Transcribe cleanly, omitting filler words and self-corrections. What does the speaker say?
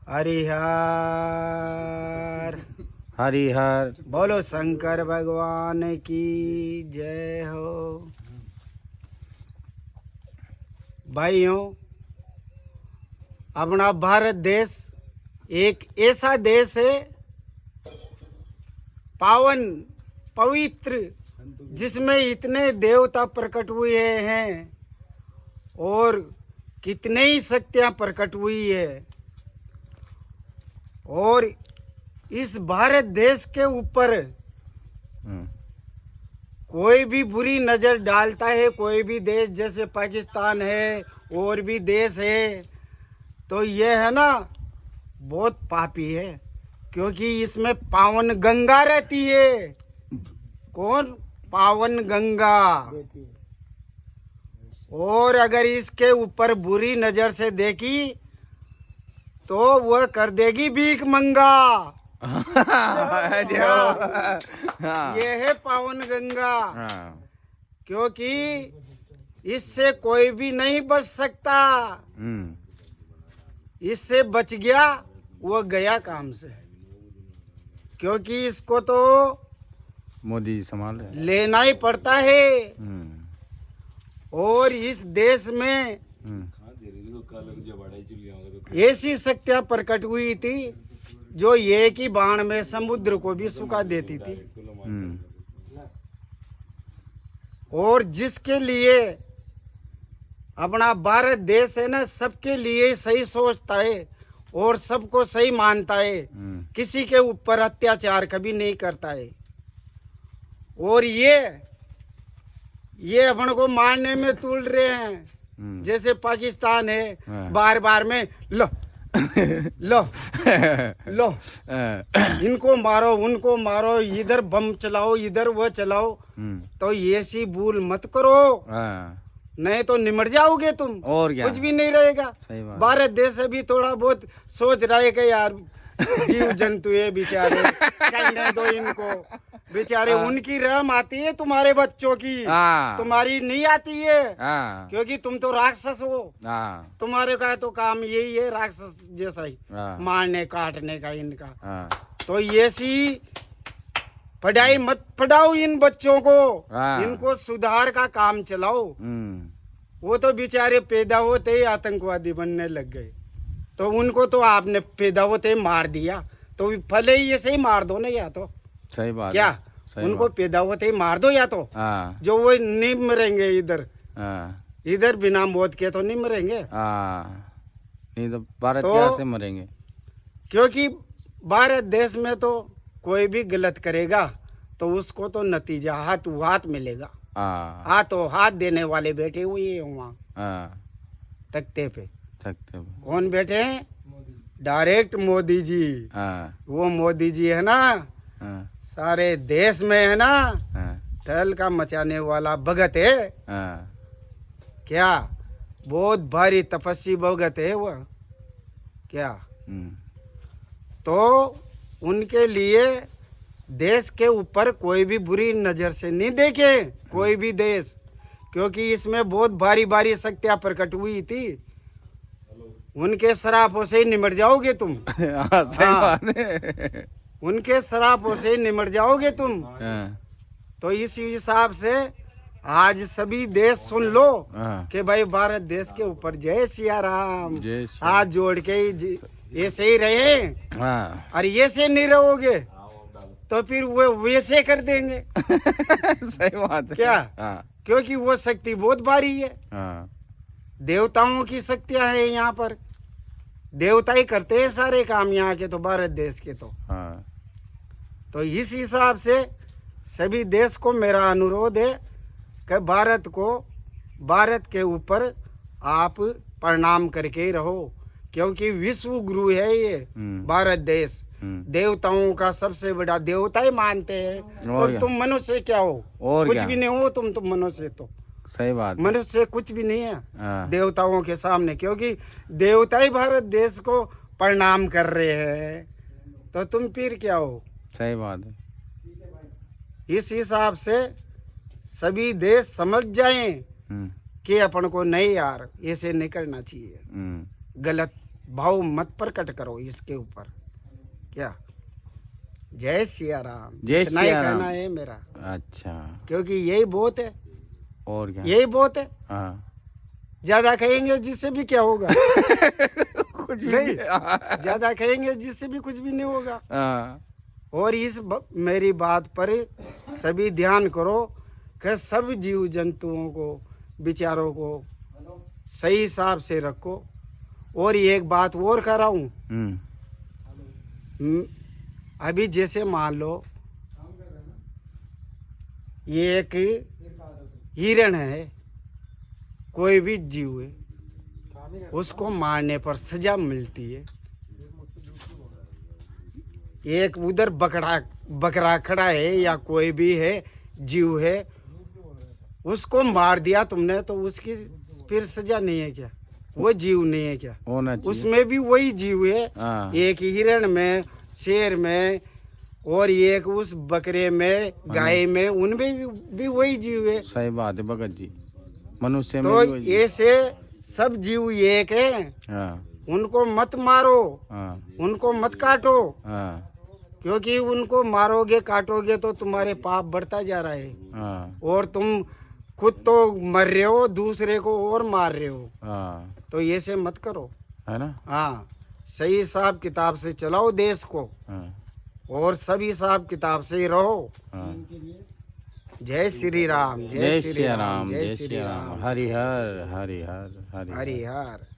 हरिहर हरिहर बोलो शंकर भगवान की जय हो। भाइयों, अपना भारत देश एक ऐसा देश है पावन पवित्र, जिसमें इतने देवता प्रकट हुए हैं और कितने ही शक्तियां प्रकट हुई है। और इस भारत देश के ऊपर कोई भी बुरी नज़र डालता है, कोई भी देश जैसे पाकिस्तान है और भी देश है, तो ये है ना बहुत पापी है, क्योंकि इसमें पावन गंगा रहती है। कौन? पावन गंगा। और अगर इसके ऊपर बुरी नज़र से देखी तो वह कर देगी भीख मंगा। ये है पावन गंगा, क्योंकि इससे कोई भी नहीं बच सकता। इससे बच गया वो गया काम से, क्योंकि इसको तो मोदी संभाल लेना ही पड़ता है। और इस देश में ऐसी शक्तियां प्रकट हुई थी जो एक ही बाण में समुद्र को भी सुखा देती थी। और जिसके लिए अपना भारत देश है ना, सबके लिए सही सोचता है और सबको सही मानता है, किसी के ऊपर अत्याचार कभी नहीं करता है। और ये अपन को मारने में तुल रहे हैं, जैसे पाकिस्तान है, बार बार में लो लो लो इनको मारो उनको मारो, इधर बम चलाओ इधर वो चलाओ। तो ये सी भूल मत करो, नहीं तो निमट जाओगे तुम, और क्या? कुछ भी नहीं रहेगा। भारत देश अभी थोड़ा बहुत सोच रहे कि यार जीव जंतु है बेचारे, चलने दो इनको, बेचारे उनकी रहम आती है तुम्हारे बच्चों की, तुम्हारी नहीं आती है, क्योंकि तुम तो राक्षस हो। तुम्हारे का तो काम यही है राक्षस जैसा ही, मारने काटने का इनका। तो ये सी पढ़ाई मत पढ़ाओ इन बच्चों को, इनको सुधार का काम चलाओ। वो तो बेचारे पैदा होते ही आतंकवादी बनने लग गए, तो उनको तो आपने पैदा होते ही मार दिया, तो भले ही ऐसे ही मार दो ना, या तो सही बात क्या उनको बात। पैदा होते ही मार दो, या तो जो वो नहीं मरेंगे इधर बिना मौत के तो नहीं मरेंगे। नहीं तो भारत तो कैसे मरेंगे? क्योंकि भारत देश में तो कोई भी गलत करेगा तो उसको तो नतीजा हाथों हाथ मिलेगा। हाथों हाथ देने वाले बैठे हुए हैं वहाँ तख्ते पे। कौन बैठे हैं? डायरेक्ट मोदी जी। वो मोदी जी है ना, सारे देश में है ना तहलका मचाने वाला भगत है। क्या बहुत भारी तपस्वी भगत है वह, क्या? तो उनके लिए देश के ऊपर कोई भी बुरी नजर से नहीं देखे, कोई भी देश, क्योंकि इसमें बहुत भारी भारी शक्तियां प्रकट हुई थी। उनके शराफों से ही निमट जाओगे तुम। सही बात है। उनके शराफों से ही निमट जाओगे तुम। तो इस हिसाब से आज सभी देश सुन लो कि भाई भारत देश के ऊपर जय सिया राम, हाथ जोड़ के ऐसे ही रहे। और ये से नहीं रहोगे तो फिर वो वैसे कर देंगे। सही बात है। क्या? क्योंकि वो शक्ति बहुत भारी है। देवताओं की शक्तियां है यहाँ पर, देवता ही करते हैं सारे काम यहाँ के, तो भारत देश के तो इस हिसाब से सभी देश को मेरा अनुरोध है कि भारत के ऊपर आप प्रणाम करके ही रहो, क्योंकि विश्व गुरु है ये भारत देश। देवताओं का सबसे बड़ा देवता ही मानते हैं। और तुम मनुष्य क्या हो? कुछ भी नहीं हो तुम मनुष्य तो। सही बात। मनुष्य कुछ भी नहीं है देवताओं के सामने, क्योंकि देवता ही भारत देश को प्रणाम कर रहे हैं, तो तुम फिर क्या हो? सही बात है। इस हिसाब से सभी देश समझ जाएं कि अपन को नहीं यार ऐसे नहीं करना चाहिए, गलत भाव मत प्रकट करो इसके ऊपर। क्या? जय सिया राम। जय इतना ही सिया राम। कहना है मेरा, अच्छा, क्योंकि यही बहुत है, और क्या? यही बहुत है। हाँ ज्यादा कहेंगे जिससे भी क्या होगा? कुछ भी नहीं, नहीं। ज्यादा कहेंगे जिससे भी कुछ भी नहीं होगा। हाँ, और मेरी बात पर सभी ध्यान करो कि सब जीव जंतुओं को, विचारों को सही हिसाब से रखो। और एक बात और कर रहा हूँ, अभी जैसे मान लो ये एक हिरण है, कोई भी जीव है, उसको मारने पर सजा मिलती है। एक उधर बकरा खड़ा है या कोई भी है, जीव है, उसको मार दिया तुमने तो उसकी फिर सजा नहीं है क्या? वो जीव नहीं है क्या? होना चाहिए। उसमें भी वही जीव है। हाँ। एक हिरण में, शेर में, और एक उस बकरे में, गाय में, उनमें भी वही जीव है। सही बात है भगत जी, मनुष्य में तो भी वही- ऐसे सब जीव एक है, हाँ, उनको मत मारो, हाँ, उनको मत काटो, हाँ, क्योंकि उनको मारोगे काटोगे तो तुम्हारे पाप बढ़ता जा रहा है, हाँ, और तुम खुद तो मर रहे हो, दूसरे को और मार रहे हो। हाँ, तो ऐसे मत करो। है ना? हाँ, सही हिसाब किताब से चलाओ देश को, हाँ, और सब हिसाब किताब से ही रहो। हाँ। जय श्री राम, जय श्री राम, जय श्री राम। हरि हर, हरि हर, हरि हर। हरि हर।